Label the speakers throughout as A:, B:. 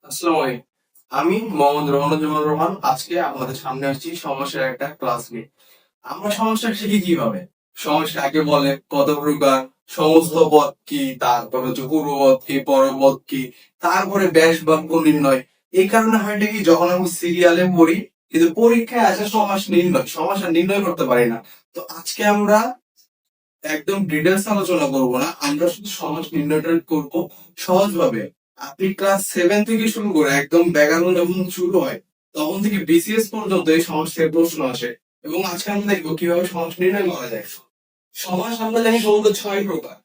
A: আসসালামু আলাইকুম। আমি মোহাম্মদ রহমানুজ্জামান রোহান। আজকে আপনাদের সামনে আসছি সমস্যার একটা ক্লাস নিয়ে। আমরা সমস্যা শিখি কিভাবে? সমস্যা কাকে বলে, কত প্রকার, সমস্ত পদ কি, তারপর হচ্ছে পূর্বপদ কি, পরপদ কি, তারপরে ব্যাস বাক্য নির্ণয়। এই কারণে হয়টা কি, যখন আমি সিরিয়ালে পড়ি কিন্তু পরীক্ষায় আসে সমস্যা নির্ণয় করতে পারি না। তো আজকে আমরা একদম ডিটেলস আলোচনা করব না, আমরা শুধু সমাজ নির্ণয়টা করব সহজভাবে। আপনি ক্লাস 7 থেকে শুরু করে একদম ব্যাকরণ যখন শুরু হয় তখন থেকে বিসিএস পর্যন্ত এই সমাজ থেকে প্রশ্ন আসে, এবং আজকে আমরা দেখবো কিভাবে সমাজ নির্ণয় করা যায়। সমাজ আমরা জানি মূলত 6 প্রকার: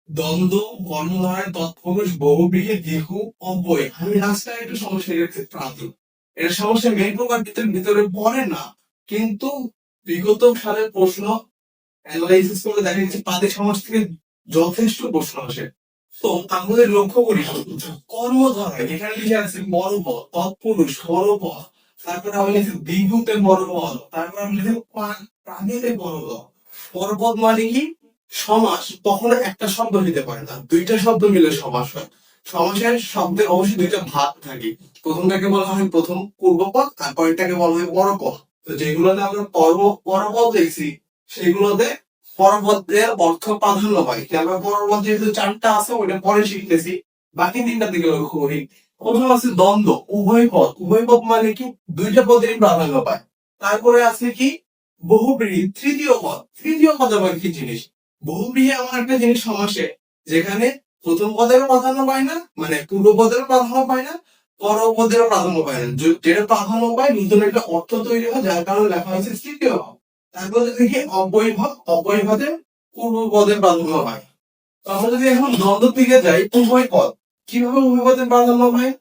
A: দ্বন্দ্ব, কর্মধারয়, তৎপুরুষ, বহুব্রীহি, দ্বিগু, অব্যয়। আমি রাস্তায় একটু সমস্যা ক্ষেত্রে আছি, এটা সমস্যা মেন প্রকার ভিতরে পড়ে না, কিন্তু বিগত সালের প্রশ্ন অ্যানালাইসিস করে দেখা গেছে তাদের সমাজ থেকে যথেষ্ট প্রশ্ন আসে। তো আমাদের লক্ষ্য করি কর্মধারায় এখানে লিখে আছে বড় পদ, তৎপুরুষ, বড় পদ, তারপরে আমি লিখি দ্বিগুতে বড় পদ, তারপরে আমি লিখি প্রাণীতে বড় পদ। পরপদ মানে কি? সমাস কখনো একটা শব্দ নিতে পারে না, দুইটা শব্দ মিলে সমাস হয়। সমাসের শব্দের অবশ্যই দুইটা ভাগ থাকে। প্রথমটাকে বলা হয় প্রথম পূর্বপদ, আর পরেরটাকে বলা হয় পরপদ। তো যেগুলোতে আমরা পরপদ দেখছি সেগুলোতে পরপদের অর্থ প্রাধান্য পাই। আমরা পরপদ যেহেতু 4টা আছে ওইটা পরে শিখতেছি, বাকি 3টার দিকে লক্ষ্য করি। প্রথম আছে দ্বন্দ্ব, উভয় পদ। উভয় পদ মানে কি? দুইটা পদেরই প্রাধান্য পায়। তারপরে আছে কি? বহুব্রীহি, তৃতীয় পদ। তৃতীয় পদ আবার কি জিনিস? বহুব্রীহি এমন একটা জিনিস সমাসে যেখানে প্রথম পদেরও প্রাধান্য পায় না, মানে পূর্ব পদেরও প্রাধান্য পায় না, পরপদেরও প্রাধান্য পায় না। যেটা প্রাধান্য পায় নতুন একটা অর্থ তৈরি হয়, যার কারণে লেখা হয়েছে তৃতীয় পদ। তারপরে দেখি অব্যয়ভাব। অব্যয়ভাবে পূর্ব পদের প্রাধান্য পায়। তো আমরা যদি এখন দ্বন্দ্বের দিকে যাই, উভয় পদ কিভাবে উভয় পদের প্রাধান্য পায়?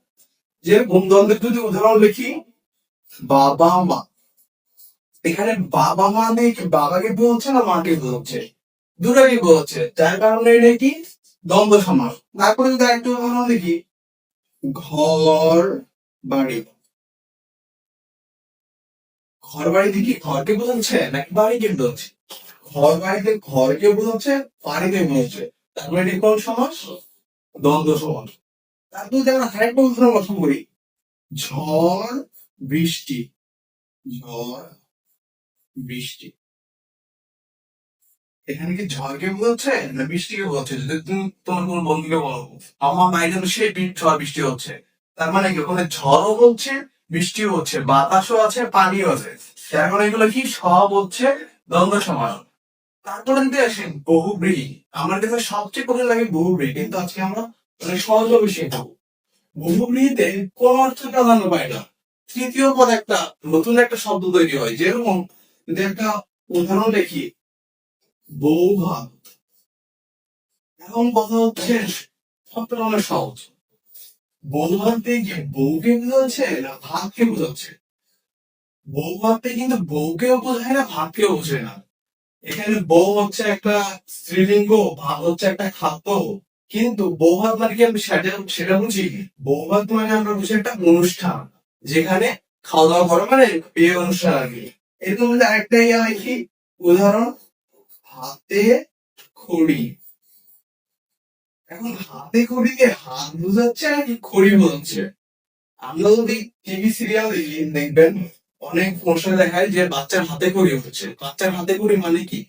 A: যে দ্বন্দ্বের যদি উদাহরণ লিখি, বাবা মা। এখানে বাবা মানে কি বাবাকে বোঝাচ্ছে না মাকে বোঝাচ্ছে? দুটাকে বোঝাচ্ছে, যার কারণে এটা কি দ্বন্দ্ব সমাস। তারপরে যদি আরেকটু উদাহরণ দেখি, ঘর বাড়ি। ঘর বাড়ি দেখি ঘরকে বোঝাচ্ছে নাকি বাড়িকে বোঝাচ্ছে? ঘর বাড়িতে ঘরকে বোঝাচ্ছে, বাড়িকে বোঝাচ্ছে। তারপরে এটি কোন সমাস? দ্বন্দ্ব সমাস। তারপরে যদি আমরা আরেকটা উদাহরণ লক্ষ্য করি, ঝড় বৃষ্টি। ঝড় বৃষ্টি, এখানে কি ঝড়কে বোঝাচ্ছে না বৃষ্টিকে বোঝাচ্ছে? যদি তুমি তোমার কোনো বন্ধুকে বলো আমার বাইরে তো সেই ঝড় বৃষ্টি হচ্ছে, তার মানে কি ওখানে ঝড়ও হচ্ছে, বৃষ্টিও হচ্ছে, বাতাসও আছে, পানিও আছে। এখন এগুলো কি সব হচ্ছে দ্বন্দ্ব সমাস। তারপরে যদি আসেন বহুব্রীহি, আমার কাছে সবচেয়ে কঠিন লাগে বহুব্রীহি, কিন্তু আজকে আমরা অনেক সহজভাবে শিখবো। বহুব্রীহিতে কোন অর্থ প্রাধান্য পায় না, তৃতীয় পদ একটা নতুন একটা শব্দ তৈরি হয়। যেরকম যদি একটা উদাহরণ দেখি, বৌভাত। এখন কথা হচ্ছে সবটা অনেক সহজ। বৌভাতে কি বউকে বোঝাচ্ছে না ভাতকে বোঝাচ্ছে? বৌভাতে কিন্তু বউকেও বোঝায় না ভাতকেও বোঝায় না। এখানে বউ হচ্ছে একটা স্ত্রীলিঙ্গ, ভাত হচ্ছে একটা খাদ্য। কিন্তু বৌভাত মানে কি আমি সেটা সেটা বুঝি? বৌভাত মানে আমরা বুঝি একটা অনুষ্ঠান, যেখানে খাওয়া দাওয়া করে, মানে বিয়ে অনুষ্ঠান আর কি। এরকম যদি আরেকটা ইয়া লিখি, উদাহরণ, হাতে খড়ি। এখন হাতে খড়ি দিয়ে হাত বোঝাচ্ছে নাকি খড়ি বোঝাচ্ছে? আমরা যদি টিভি সিরিয়াল দেখি দেখবেন অনেক অনুষ্ঠানে দেখায় যে বাচ্চার হাতে খড়ি হচ্ছে। বাচ্চার হাতে খড়ি মানে কি?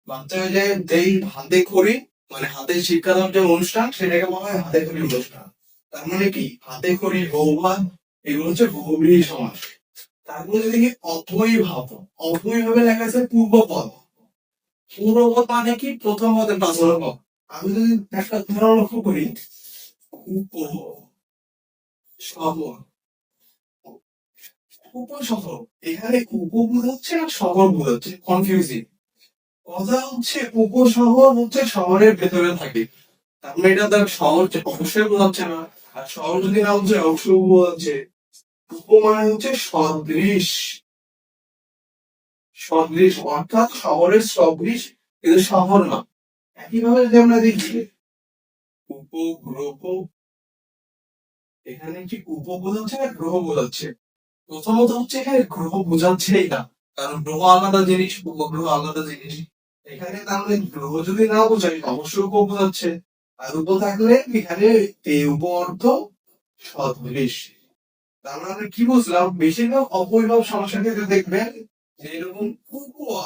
A: বাচ্চা যে যেই হাতে খড়ি, মানে হাতে শিক্ষা দেওয়ার যে অনুষ্ঠান, সেটাকে বলা হয় হাতে খড়ি অনুষ্ঠান। তার মানে কি হাতে খড়ি, বৌভাত, এগুলো হচ্ছে বহুব্রীহি সমাস। তারপরে যদি কি অব্যয়ীভাব। অব্যয়ীভাবে লেখা আছে পূর্বপদ। পূর্বপদ মানে কি প্রথম পদের প্রাধান্য পদ। আমি যদি একটা উদাহরণ লক্ষ্য করি, উপশহর। উপশহর, এখানে উপ বোঝাচ্ছে না শহর বোঝাচ্ছে? কনফিউজিং কথা হচ্ছে। উপশহর হচ্ছে শহরের ভেতরে থাকে, তার মানে এটা তার শহর অবশ্যই বোঝাচ্ছে না। আর শহর যদি না হচ্ছে অবশ্যই বোঝাচ্ছে। উপ মানে হচ্ছে সদৃশ। সদৃশ অর্থাৎ শহরের সদৃশ, কিন্তু শহর না। একইভাবে যদি আমরা দেখি উপগ্রহ, এখানে কি উপ বোঝাচ্ছে না গ্রহ বোঝাচ্ছে? প্রথমত হচ্ছে এখানে গ্রহ বোঝাচ্ছেই না, কারণ গ্রহ আলাদা জিনিস, উপগ্রহ আলাদা জিনিস। এখানে তাহলে গ্রহ যদি না বোঝায় অবশ্যই উপ বোঝাচ্ছে। আর উপ থাকলে এখানে এই উপ অর্থ সদৃশ। তার মানে আমরা কি বুঝলাম, বেশিরভাগ অবয়ব সমস্যার ক্ষেত্রে দেখবেন যে এরকম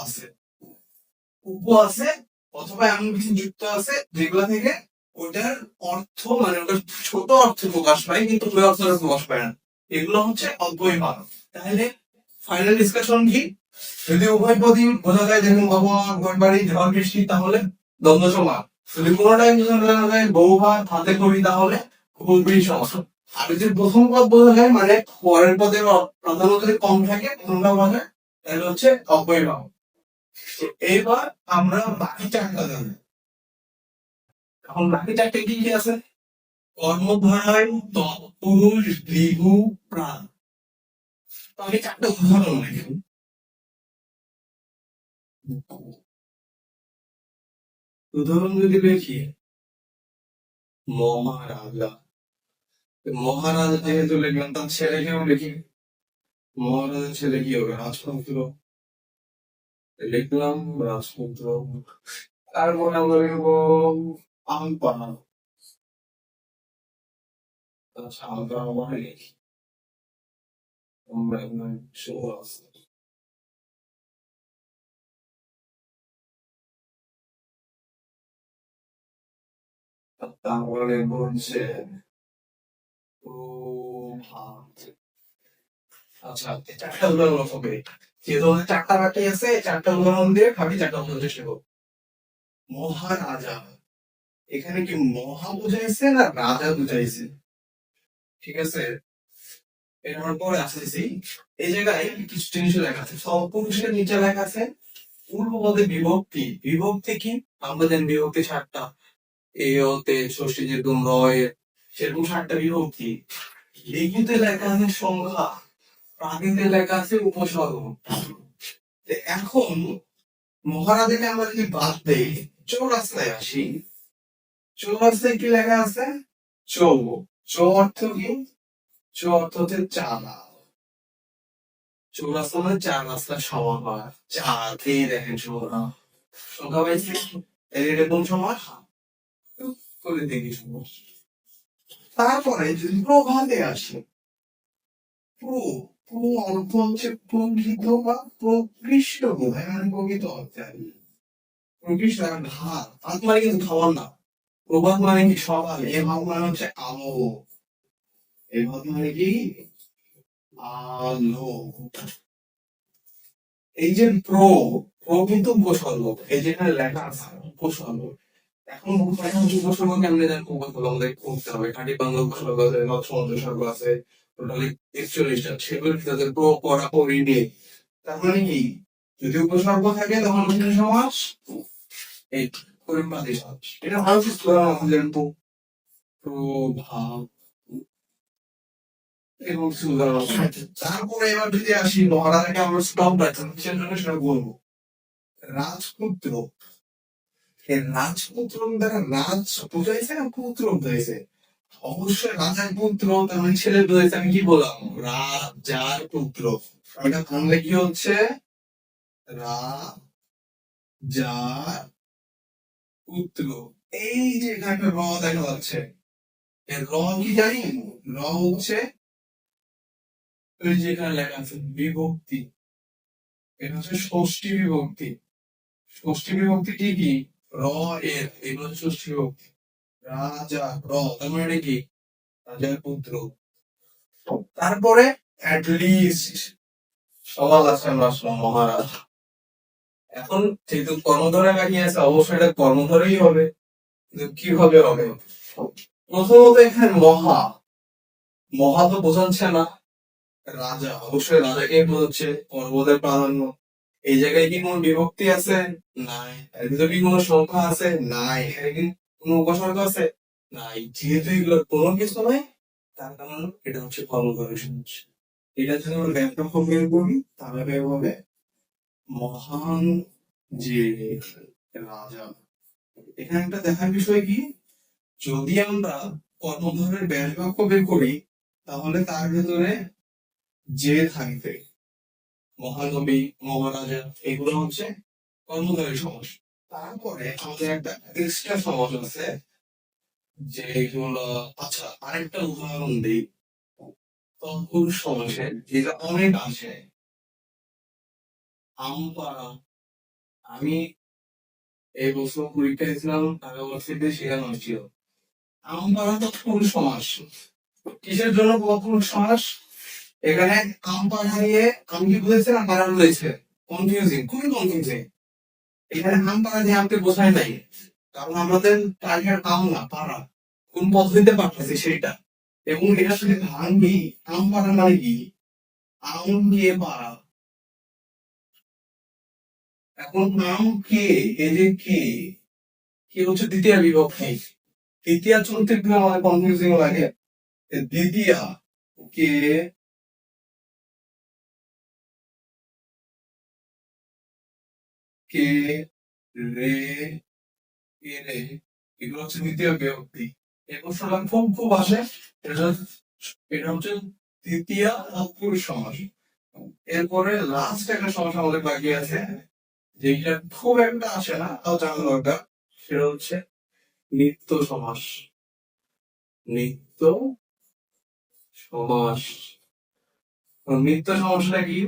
A: আছে আছে অথবা এমন কিছু যুক্ত আছে যেগুলো থেকে ওটার অর্থ মানে ওটার ছোট অর্থ প্রকাশ পায় কিন্তু ওই অর্থটা প্রকাশ পায় না। এগুলো হচ্ছে অব্যয়ভাব। তাহলে ফাইনাল ডিসকাশন কি? যদি উভয় পদই বোঝা যায়, যেমন বাবা ঘর বাড়ি ঝড় বৃষ্টি, তাহলে দ্বন্দ্ব সমান। যদি কোনোটাই বোঝা যায় বউ ভাত হাতে খড়ি, তাহলে বহুব্রীহি সমান। আর যদি প্রথম পদ বোঝা যায় মানে পরের পদের প্রাধান্য যদি কম থাকে প্রথমটা বোঝায়, তাহলে হচ্ছে অব্যয়ভাব। এবার আমরা বাকি চারটা জানি। এখন বাকি চারটে কি কি আছে? কর্মধারায় তৎপুরুষ ভৃগু প্রাণ। তো আমি চারটা উদাহরণ লিখি। উদাহরণ যদি লিখি, মহারাজা। মহারাজা যেহেতু লিখলাম, তার ছেলেকেও লিখি। মহারাজার ছেলে কি হবে? রাজপুত্র। লিখলাম রাজপুত্র। তারপরে আমরা লিখবো আমপা। আচ্ছা, আমপা আমার লিখি। আমরা একদম শুভ আছে। তারপরে বলছে প্রভাত। আচ্ছা, এই চারটা উদাহরণ হবে। যেহেতু আমাদের চারটা বাকি আছে, এই চারটা উদাহরণ দিয়ে খালি চারটা উদাহরণ চেষ্টা করবো। মহারাজা, এখানে কি মহা বুঝাইছে না রাজা বুঝাইছে? ঠিক আছে, এটার পরে আসতেছি। এই জায়গায় কিছু জিনিস লেখা আছে। সপুরুষের নিচে লেখা আছে পূর্বপদে বিভক্তি। বিভক্তি কি? আমরা জানি বিভক্তি সাতটা। এ হতে ষষ্ঠী যেরকম রয়, সেরকম সাতটা বিভক্তি। লিখিতে লেখা আছে সংখ্যা, প্রাকৃতে লেখা আছে উপসর্গ। এখন মহারাজাকে আমরা যদি বাদ দেই, চৌরাস্তায় আসি। চৌরাস্তায় কি লেখা আছে? চৌ। চৌ অর্থ কি? চৌ অর্থ হচ্ছে চালা। চৌরাস্তা মানে চার রাস্তার সমাহার। চার দিয়ে দেখেন সংখ্যা। সংখ্যা পাইছি। এটা কোন সমাস? করে দেখি সমাস। তারপরে যদি প্রভাতে আসি, প্রো প্রো অর্থ হচ্ছে প্রকৃত বা প্রকৃষ্ট বোধহয়, মানে প্রকৃত অর্থে আর কি। প্রকৃষ্ট আর ভাত, ভাত মানে কিন্তু খাওয়ার না। প্রভাত মানে কি? সকাল। এ ভাব মানে হচ্ছে আলো। এ ভাব মানে কি? আলো। এই যে প্রো, প্রো কিন্তু উপসর্গ। এই যেখানে লেখা আছে উপসর্গ। এখন উপসর্গ কেমনে জানবো? উপসর্গ আমাদের করতে হবে। খাঁটি বাংলা উপসর্গ আছে, নৎসর্গ আছে, টোটালি 41টা। সেগুলোর ভিতরে প্রো পড়া পড়ি নেই। তার মানে কি? যদি উপসর্গ থাকে তখন বিশেষ সমাস, এই পরিপাটি সমাস। এটা ভালো কিছু জানবো। প্রভাব এবং সুন্দর। তারপরে এবার যদি আসি মহারাজাকে আমরা স্টপ রাখছি, কিসের জন্য সেটা বলবো। রাজপুত্র। এই রাজপুত্র দ্বারা রাজ বুঝাইছে না পুত্র বুঝাইছে? অবশ্যই রাজার পুত্র, তার মানে ছেলে বুঝাইছে। আমি কি বললাম? রাজার পুত্র। এটা বাংলা কি হচ্ছে? রাজার পুত্র। এই যে এখানে র দেখা যাচ্ছে, এর র কি জানি? র হচ্ছে ওই যে এখানে লেখা আছে বিভক্তি। এটা হচ্ছে ষষ্ঠী বিভক্তি। ষষ্ঠী বিভক্তি কি কি? র এর, এগুলো হচ্ছে ষষ্ঠী বিভক্তি। রাজা র, তার মানে কি? রাজার পুত্র। তারপরে লিস্ট সবার আছে আমরা আসলাম মহারাজ। এখন যেহেতু কর্মধারে বাকি আছে, অবশ্যই এটা কর্মধারেই হবে। কিন্তু কিভাবে হবে? প্রথমত এখানে মহা, মহা তো বোঝাচ্ছে না রাজা, অবশ্যই রাজাকে বোঝাচ্ছে। কর্মদের প্রাধান্য। এই জায়গায় কি কোনো বিভক্তি আছে? নাই। এর ভিতরে কি কোনো সংখ্যা আছে? নাই। এখানে কি কোনো উপসর্গ আছে? নাই। যেহেতু এগুলো কোনো কিছু নাই, তার কারণ এটা হচ্ছে কর্মধারয় সমাস। এটা যদি আমরা ব্যাকরণ বের করি, তাহলে বের হবে মহান যে রাজা। এখানে একটা দেখার বিষয় কি, যদি আমরা কর্মধারের ব্যাস বাক্য বের করি, তাহলে তার ভেতরে যে থাকবে, মহানবী, মহারাজা, এগুলো হচ্ছে কর্মধারয় সমাস। তারপরে আমাদের একটা এক্সট্রা সমাস আছে, যেগুলো, আচ্ছা আরেকটা উদাহরণ দিই, তৎপুরুষ সমাসের যেটা অনেক আসে, আম পাড়া। আমি এই বছর পরীক্ষা দিয়েছিলাম ঢাকা ইউনিভার্সিটিতে, সেখানে হচ্ছিল আম পাড়া তৎপুরুষ সমাস। কিসের জন্য তৎপুরুষ সমাস? এখানে আম পাড়া দিয়ে আম কি বলেছে না পাড়া বলেছে, কনফিউজিং, খুবই কনফিউজিং। এখানে আম পাড়া দিয়ে আমকে বোঝায় নাই, কারণ আমাদের টার্গেট আম না পাড়া, কোন পদ্ধতিতে পাঠাচ্ছে সেটা। এবং এটা শুধু ধান কি, আম পাড়া মানে কি, আম দিয়ে পাড়া। এখন আম কে, এই যে কে, কে হচ্ছে দ্বিতীয় বিভক্তি। তৃতীয় চতুর্থ একটু আমাদের কনফিউজিং লাগে। দ্বিতীয় কে, কে, রে, এ রে, এগুলো হচ্ছে দ্বিতীয় বিভক্তি। এই প্রশ্নটা খুব খুব আসে। এটা এটা হচ্ছে তৃতীয় তৎপুরুষ সমাস। এরপরে লাস্ট একটা সমাস আমাদের বাকি আছে, যেটা খুব একটা আসে না, তাও জানা দরকার। সেটা হচ্ছে নিত্য সমাস। নিত্য সমাস। নিত্য সমাসটা কি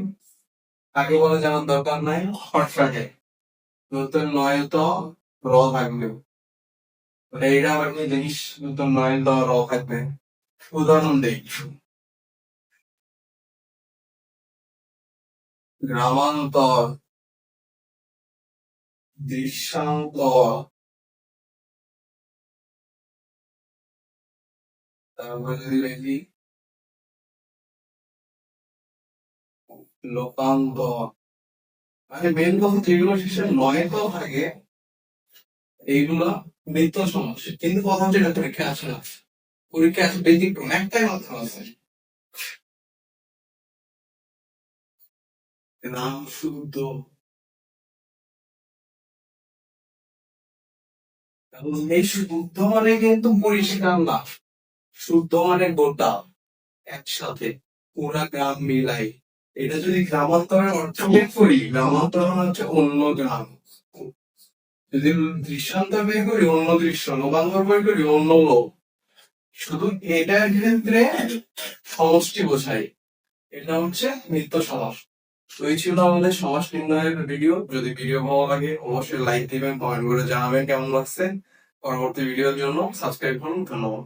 A: আগে বলে জানার দরকার নাই, শর্টকাটে নতুন নয় তো র থাকবে। এইটা আবার কি জিনিস, নতুন নয় তো র থাকবে। উদাহরণ দেই, গ্রামান্তর, দৃশ্যান্তর, তারপরে যদি দেখি লোকান্তর। মানে মেন কথা যেগুলো শেষে নয় তো থাকে, এইগুলা নিত্য সমাস। কিন্তু কথা হচ্ছে এটা পরীক্ষা আসে না, পরীক্ষা আসে ব্যতিক্রম একটাই মাত্র আছে, নাম শুদ্ধ। এবং এই শুদ্ধ মানে কিন্তু পরিষ্কার না, শুদ্ধ মানে গোটা, একসাথে পুরা গ্রাম মিলাই। এটা যদি গ্রামান্তরের অর্থ বের করি, গ্রামান্তর মানে হচ্ছে অন্য গ্রাম। যদি দৃশ্যান্তর বের করি, অন্য দৃশ্য। লোকান্তর বের করি, অন্য লোক। শুধু এটার ক্ষেত্রে সমষ্টি বোঝাই, এটা হচ্ছে নিত্য সমাস। তো এই ছিল আমাদের সমাস নির্ণয়ের ভিডিও। যদি ভিডিও ভালো লাগে অবশ্যই লাইক দিবেন, কমেন্ট করে জানাবেন কেমন লাগছে। পরবর্তী ভিডিওর জন্য সাবস্ক্রাইব করুন। ধন্যবাদ।